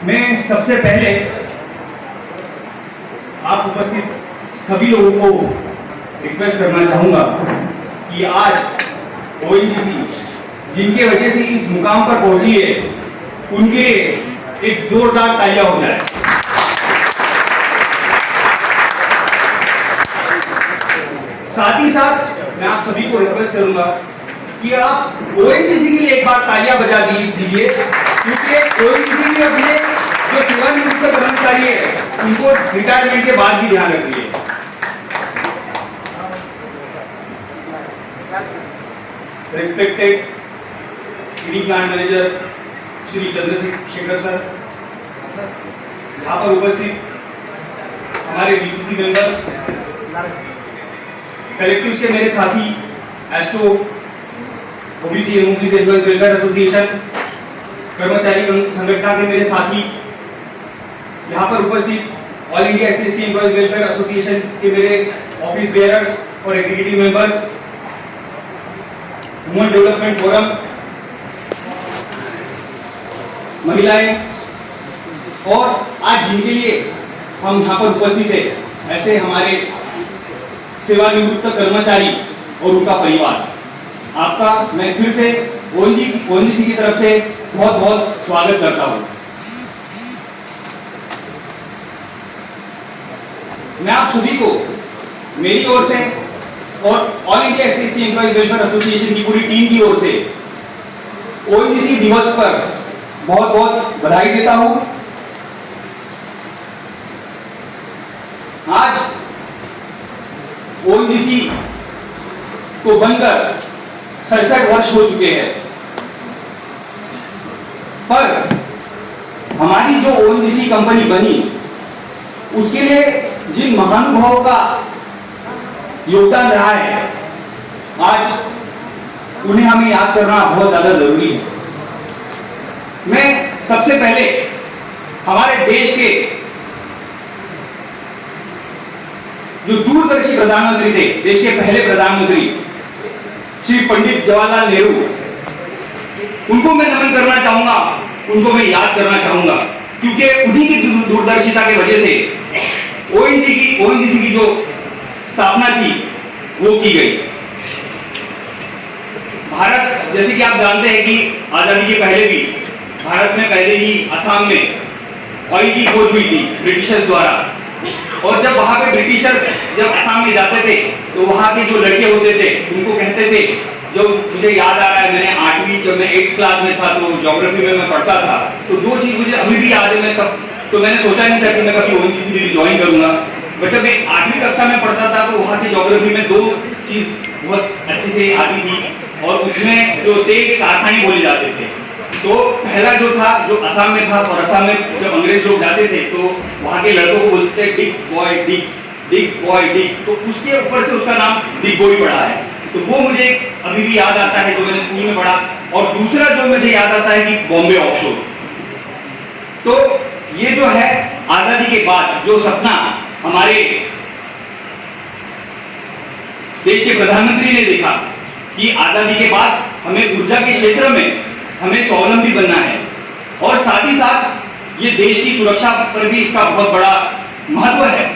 मैं सबसे पहले आप उपस्थित सभी लोगों को रिक्वेस्ट करना चाहूंगा कि आज ओएनजीसी जिनके वजह से इस मुकाम पर पहुंची है उनके एक जोरदार तालियां हो जाए। साथ ही साथ मैं आप सभी को रिक्वेस्ट करूंगा कि आप ओएनजीसी के लिए एक बार तालियां बजा दीजिए, क्योंकि ओएनजीसी के अपने जो सेवानिवृत्त कर्मचारी है उनको रिटायरमेंट के बाद भी ध्यान रखिए। Respected ED plant manager Shri Chandrashekhar sir, यहाँ पर उपस्थित हमारे बीसीसी मेंबर्स, कलेक्टिव्स के मेरे साथी, एस्टो ओबीसी एम्प्लॉइज वेलफेयर एसोसिएशन कर्मचारी संगठन के मेरे साथी, यहाँ पर उपस्थित all India SC employees welfare association के मेरे ऑफिस बेयरर्स और executive members, women development forum, महिलाएं, और आज जिनके लिए हम यहाँ पर उपस्थित है ऐसे हमारे सेवानिवृत्त कर्मचारी और उनका परिवार, आपका मैं फिर से ओएनजीसी की तरफ से बहुत बहुत स्वागत करता हूं। मैं आप सभी को मेरी ओर से और all India SC employees welfare association की पूरी टीम की ओर से ओएनजीसी दिवस पर बहुत बहुत बधाई देता हूं। आज ओएनजीसी को बनकर 67 वर्ष हो चुके हैं, पर हमारी जो ओएनजीसी कंपनी बनी उसके लिए जिन महानुभावों का योगदान रहा है, आज उन्हें हमें याद करना बहुत ज्यादा जरूरी है। मैं सबसे पहले हमारे देश के जो दूरदर्शी प्रधानमंत्री थे, देश के पहले प्रधानमंत्री श्री पंडित जवाहरलाल नेहरू, उनको मैं नमन करना चाहूंगा, उनको मैं याद करना चाहूंगा, क्योंकि उन्हीं की दूरदर्शिता की वजह से ओएनजीसी की जो स्थापना थी वो की गई। भारत, जैसे कि आप जानते हैं कि आजादी के पहले भी भारत में पहले ही असम में ऑयल की खोज हुई थी ब्रिटिशर्स द्वारा, और जब वहां पे ब्रिटिशर्स जब असम में जाते थे तो वहां के जो लड़के होते थे उनको कहते थे, जो मुझे याद आ रहा है, मैंने 8वीं जब मैं 8th क्लास में था तो ज्योग्राफी में मैं पढ़ता था, तो दो चीज मुझे अभी भी याद है। मैं तब तो मैंने सोचा नहीं था कि मैं कभी ओएनजीसी में ज्वाइन करूंगा, बट जब मैं 8वीं कक्षा में पढ़ता था तो वहां की ज्योग्राफी में दो चीज बहुत अच्छे से आती थी, और उसमें जो तेल के कारखाने बोले जाते थे। तो पहला जो था जो असम में था, और असम में जब अंग्रेज लोग जाते थे तो वहां के लड़कों को बोलते थे डिग बॉय डिग, डिग बॉय डिग, तो उसके ऊपर से उसका नाम डिग बॉय पड़ा है। तो वो मुझे अभी भी याद आता है जो मैंने स्कूल में पढ़ा। और दूसरा जो मुझे याद आता है कि बॉम्बे ऑफशोर। तो ये जो है आजादी के बाद जो सपना हमारे देश के प्रधानमंत्री ने देखा कि आजादी के बाद हमें ऊर्जा के क्षेत्र में हमें स्वावलंबी बनना है, और साथ ही साथ ये देश की सुरक्षा पर भी इसका बहुत बड़ा महत्व है,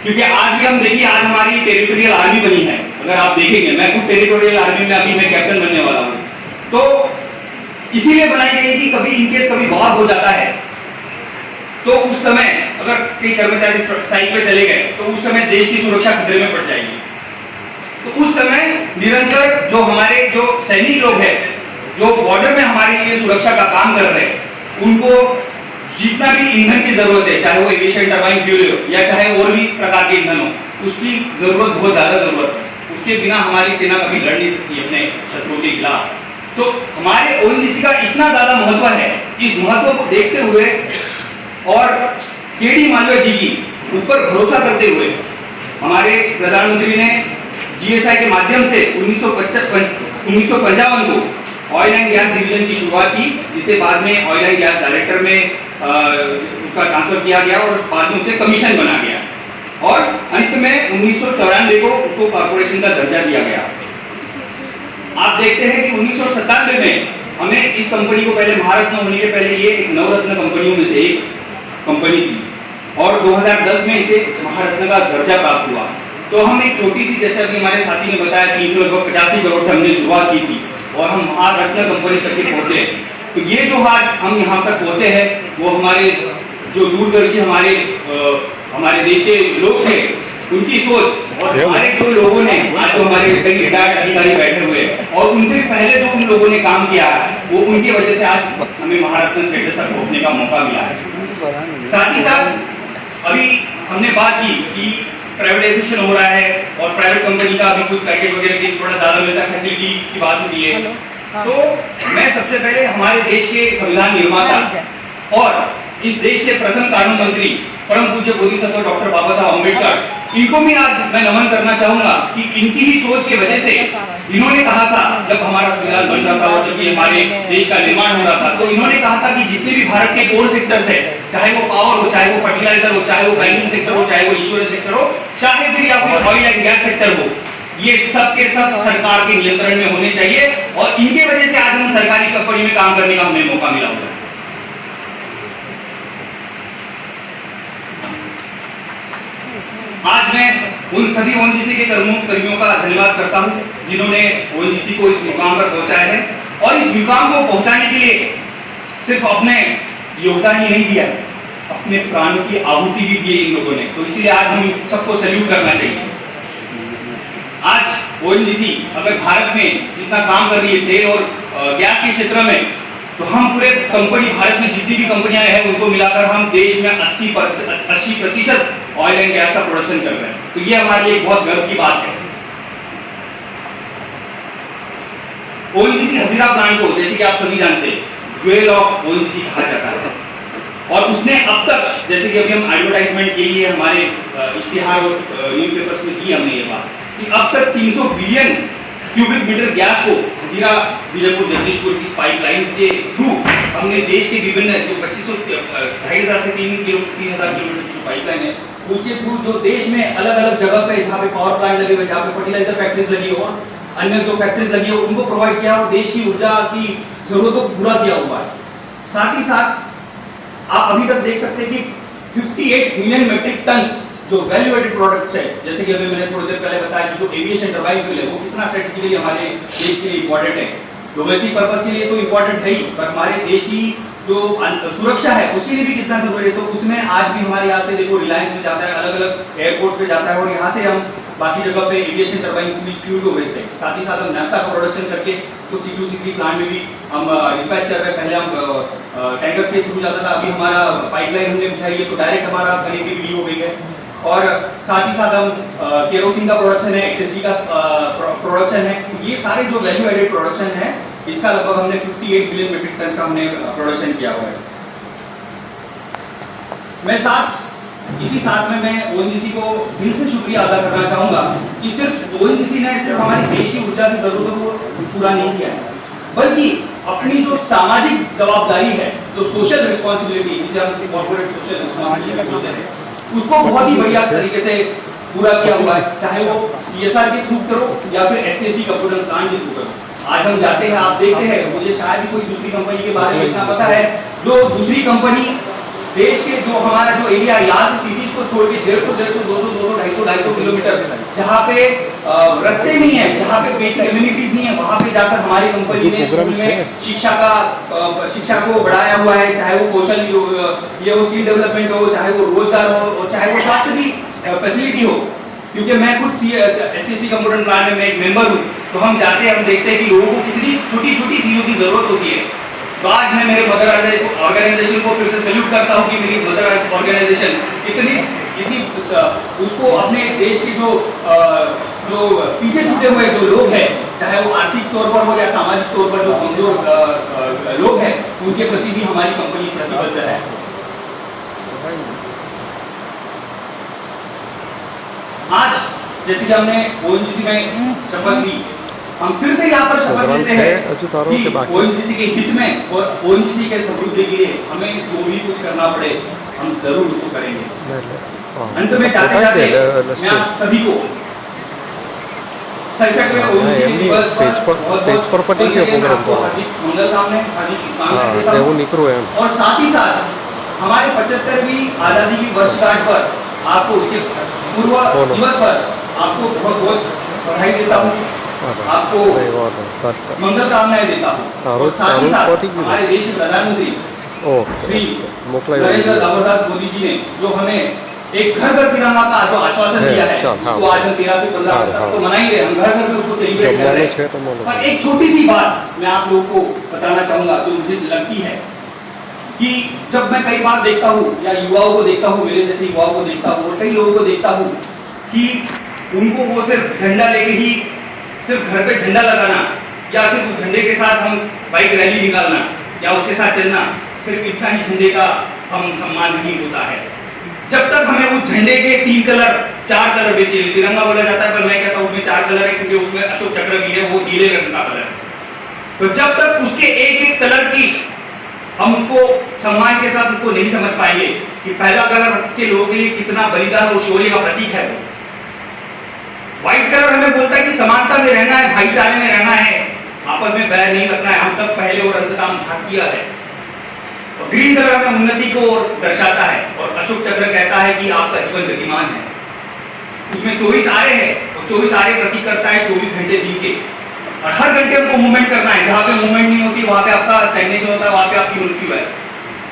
क्योंकि आज भी हम देखिए, आज हमारी टेरिटोरियल आर्मी बनी है। अगर आप देखेंगे, मैं खुद टेरिटोरियल आर्मी में अभी मैं कैप्टन बनने वाला हूं, तो इसीलिए बनाई गई कि कभी इनकेस कभी वार हो जाता है तो उस समय अगर कई कर्मचारी साइड पे चले गए तो उस समय देश की सुरक्षा खतरे में पड़ जाएगी। तो उस समय निरंतर जो हमारे जो सैनिक लोग हैं, जो बॉर्डर में हमारे लिए सुरक्षा का काम कर रहे हैं, उनको जितना भी ईंधन की जरूरत है, चाहे वो एविएशन टरबाइन फ्यूल हो या चाहे और भी प्रकार के ईंधन हो, उसकी जरूरत बहुत ज्यादा जरूरत है। उसके बिना हमारी सेना कभी लड़ नहीं सकती अपने शत्रुओं के खिलाफ। तो हमारे ओएनजीसी का इतना ज्यादा महत्व है, इस महत्व को देखते हुए और केडी मालवीय जी की ऊपर भरोसा करते हुए हमारे प्रधानमंत्री ने जीएसआई के माध्यम से 1955 को ऑयल एंड गैस डिवीजन की शुरुआत की, जिसे बाद में ऑयल एंड गैस डायरेक्टर में उसका ट्रांसफर किया गया और बाद में उसे कमीशन बना गया, और अंत में 1994 को उसको कॉर्पोरेशन का दर्जा दिया गया। आप देखते हैं कि 1997 में हमें इस कंपनी को पहले भारत में होने के पहले ये एक नवरत्न कंपनियों में से एक कंपनी थी और 2010 में इसे महारत्न का दर्जा प्राप्त हुआ। तो हम एक छोटी सी, जैसे अभी हमारे साथी ने बताया, 385 करोड़ से हमने शुरुआत की थी और हम महारत्न कंपनी तक पहुंचे। तो ये जो आज हम यहाँ तक पहुंचे हैं वो हमारे जो दूरदर्शी हमारे देश के लोग थे उनकी सोच और हमारे जो लोगों ने, आज जो हमारे कई रिटायर्ड अधिकारी बैठे हुए और उनसे पहले जो उन लोगों ने काम किया है वो उनकी वजह से आज हमें महारत्न स्टेटस तक पहुंचने का मौका मिला है। साथ ही साथ अभी हमने बात की कि प्राइवेटाइजेशन हो रहा है और प्राइवेट कंपनी का अभी कुछ पैकेज वगैरह की थोड़ा ज्यादा मिलता है, फैसिलिटी की बात होती है। तो मैं सबसे पहले हमारे देश के संविधान निर्माता और इस देश के प्रथम कानून मंत्री परम पूज्य बोधिसत्व डॉक्टर बाबा साहब अम्बेडकर, इनको भी आज मैं नमन करना चाहूंगा कि इनकी ही सोच की वजह से इन्होंने कहा था, जब हमारा संविधान बन रहा था और जब ये हमारे देश का निर्माण हो रहा था, तो इन्होंने कहा था कि जितने भी भारत के कोर सेक्टर्स है, चाहे वो पावर हो, चाहे वो फर्टिलाइजर हो, चाहे वो बैंकिंग सेक्टर हो, चाहे वो इंश्योरेंस सेक्टर हो, चाहे फिर या फिर ऑयल एंड गैस सेक्टर हो, ये सब के सब सरकार के नियंत्रण में होने चाहिए और इनके वजह से आज हम सरकारी कंपनी में काम करने का हमें मौका मिला हुआ है। आज मैं उन सभी ओएनजीसी के कर्मियों का धन्यवाद करता हूं जिन्होंने ओएनजीसी को इस मुकाम पर पहुंचाया है और इस मुकाम को पहुंचाने के लिए सिर्फ अपने योगदान ही नहीं दिया, अपने प्राणों की आहुति भी दी इन लोगों ने। तो इसलिए आज हम सबको सैल्यूट करना चाहिए। आज ओएनजीसी अगर भारत में जितना काम कर रही है तेल और गैस के क्षेत्र में, तो हम पूरे कंपनी भारत में जितनी भी कंपनियां हैं उनको मिलाकर हम देश में 80% ऑयल एंड गैस का प्रोडक्शन कर रहे हैं। तो ये हमारे लिए बहुत गर्व की बात है। ओएनजीसी हजीरा प्लांट को, जैसे कि आप सभी जानते हैं, ज्वेल ऑफ ओएनजीसी कहा जाता है और उसने अब तक, जैसे कि अभी हम एडवर्टाइजमेंट के लिए हमारे इश्तिहार और न्यूज़पेपर्स में की हमने ये बात कि अब तक 300 बिलियन क्यूबिक मीटर गैस को हजीरा बीजापुर जगदीशपुर की पाइपलाइन के थ्रू हमने देश के विभिन्न जो 2500 से 3000 किलोमीटर की पाइपलाइन है उसके थ्रू जो देश में अलग अलग जगह पे, जहाँ पे पावर प्लांट लगे हुए, जहाँ पे फर्टिलाइजर फैक्ट्रीज लगी हो और अन्य जो फैक्ट्रीज लगी हो उनको प्रोवाइड किया और देश की ऊर्जा की जरूरतों को पूरा किया हुआ है। साथ ही साथ आप अभी तक देख सकते हैं कि 58 मिलियन मेट्रिक टन जो वैल्यू एडेड प्रोडक्ट्स है, जैसे कि अभी मैंने थोड़ी देर पहले बताया कि जो एविएशन टरबाइन फ्यूल है वो कितना स्ट्रेटेजिकली हमारे देश के लिए इंपॉर्टेंट है। डोमेस्टिक पर्पस के लिए तो इंपॉर्टेंट है ही, पर हमारे देश की जो सुरक्षा है उसके लिए भी कितना जरूरी है। तो उसमें आज भी हमारे यहाँ से देखो रिलायंस में जाता है, अलग अलग एयरपोर्ट पे जाता है और यहाँ से हम बाकी जगह पे एविएशन टरबाइन फ्यूल को भेजते हैं। साथ ही साथ हम नैफ्था का प्रोडक्शन करके उसको CQ-63 प्लांट में भी हम डिस्पैच कर रहे हैं। पहले हम टैंकर्स के थ्रू जाता था, अभी हमारा पाइपलाइन हमने बिछाई है तो डायरेक्ट हमारा कनेक्टिविटी हो गई है। और साथ ही साथ हम केरोसिन का प्रोडक्शन है, XSG का प्रोडक्शन है। ये सारे जो वैल्यू एडेड प्रोडक्शन है इसका लगभग हमने 58 बिलियन मेट्रिक टन का हमने प्रोडक्शन किया हुआ है। इसी साथ में मैं ओएनजीसी को दिल से शुक्रिया अदा करना चाहूंगा कि सिर्फ ओएनजीसी ने सिर्फ हमारे देश की ऊर्जा की जरूरतों को पूरा नहीं किया है, बल्कि अपनी जो सामाजिक जवाबदारी है, जो सोशल रिस्पॉन्सिबिलिटी, जिसे हम कॉर्पोरेट सोशल रिस्पॉन्सिबिलिटी बोलते हैं, उसको बहुत ही बढ़िया तरीके से पूरा किया हुआ है। चाहे वो CSR के थ्रू करो या फिर SCSD कंप्यूटर प्लांट के थ्रू करो। आज हम जाते हैं, आप देखते हैं, मुझे शायद ही कोई दूसरी कंपनी के बारे में इतना पता है जो दूसरी कंपनी देश के जो हमारा जो एरिया यहाँ से सिटीज को छोड़ के 150, 200, 250 किलोमीटर जहाँ पे रास्ते नहीं है, जहाँ पे बेसिक कम्युनिटीज नहीं है, वहाँ पे जाकर हमारी कंपनी ने स्कूल में शिक्षा को बढ़ाया हुआ है। चाहे वो कौशल ये वो स्किल डेवलपमेंट हो, चाहे वो रोजगार हो और चाहे वो स्वास्थ्य की फैसिलिटी हो। क्योंकि मैं खुद SCSD कंप्यूटर प्लांट में एक मेंबर हूँ, तो हम जाते हैं, हम देखते हैं कि लोगों को कितनी छोटी छोटी चीजों की जरूरत होती है। तो आज मैं मेरे मदर ऑर्गेनाइजेशन को फिर से सैल्यूट करता हूँ कि मेरी मदर ऑर्गेनाइजेशन कितनी उसको अपने देश के जो पीछे छूटे हुए जो लोग हैं, चाहे वो आर्थिक तौर पर हो या सामाजिक तौर पर जो कमजोर लोग हैं, उनके प्रति भी हमारी कंपनी प्रतिबद्ध है। आज जैसे कि हमने ओएनजीसी में शपथ ली, हम फिर से यहाँ पर शपथ लेते हैं कि ओएनजीसी के हित में और ओएनजीसी के समृद्धि के लिए हमें जो भी कुछ करना पड़े हम जरूर उसको करेंगे। अंत में जाते जाते मैं आप सभी को 67वें ओबीसी दिवस स्टेज पर पटी गयो प्रोग्राम तो मंगल कामना हार्दिक शुभकामनाएं देता तेवो हूं। निकरो एम और साथ ही साथ हमारे 75वीं आजादी की वर्षगांठ पर आपको उसके पूर्व दिवस पर आपको बहुत बहुत बधाई देता हूँ, आपको मंगल कामनाएं देता हूँ। और साथ ही साथ हमारे देश के प्रधानमंत्री श्री नरेंद्र दामोदर मोदी जी ने जो हमें एक घर घर तिरंगा का जो आश्वासन दिया है, उसको आज हम 13 से 15 अगस्त तो मनाएंगे, हम घर घर में उसको सेलिब्रेट कर रहे हैं। पर एक छोटी सी बात मैं आप लोगों को बताना चाहूंगा जो मुझे लगती है कि जब मैं कई बार देखता हूँ या युवाओं को देखता हूँ, मेरे जैसे युवाओं को देखता हूँ और कई लोगों को देखता हूँ कि उनको वो सिर्फ झंडा लेके ही सिर्फ घर पे झंडा लगाना या सिर्फ झंडे के साथ हम बाइक रैली निकालना या उसके साथ चलना, सिर्फ इतना ही झंडे का हम सम्मान नहीं होता है। जब तक हमें उस झंडे के 3 कलर 4 कलर बेचे, तिरंगा बोला जाता है पर मैं कहता हूँ उसमें 4 कलर है क्योंकि उसमें अशोक चक्र भी है, वो नीले रंग का कलर है। तो जब तक उसके एक एक कलर की हम उसको सम्मान के साथ उसको नहीं समझ पाएंगे कि पहला कलर के लोगों के लिए कितना बलिदान और शौर्य का प्रतीक है। व्हाइट कलर हमें बोलता है कि समानता में रहना है, भाईचारे में रहना है, आपस में बैर नहीं रखना है, हम सब पहले और अंततः भारतीय है। और ग्रीन कलर हमें उन्नति को दर्शाता है और अशोक चक्र कहता है कि आपका जीवन गतिमान है। उसमें 24 आरे है और 24 आरे प्रतीक करता है 24 घंटे दिन के, और हर घंटे हमको मूवमेंट करना है। जहाँ पे मूवमेंट नहीं होती वहां पे आपका स्टैग्नेशन होता है, वहां पे आपकी मृत्यु है।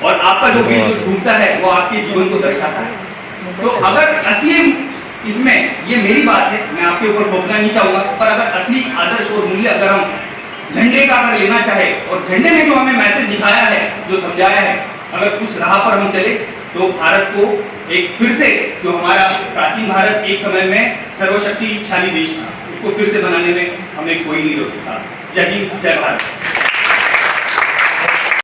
और आपका जो वीर जो घूमता है वो आपके जीवन को दर्शाता है। तो अगर असली इसमें ये मेरी बात है, मैं आपके ऊपर थोपना नहीं चाहूंगा, पर अगर असली आदर्श और मूल्य अगर हम झंडे का अगर लेना चाहे और झंडे ने जो हमें मैसेज दिखाया है, जो समझाया है, अगर उस राह पर हम चले तो भारत को एक फिर से जो हमारा प्राचीन भारत एक समय में सर्वशक्तिशाली देश था, उसको फिर से बनाने में हमें कोई नहीं रोक सकता। जय हिंद, जय भारत।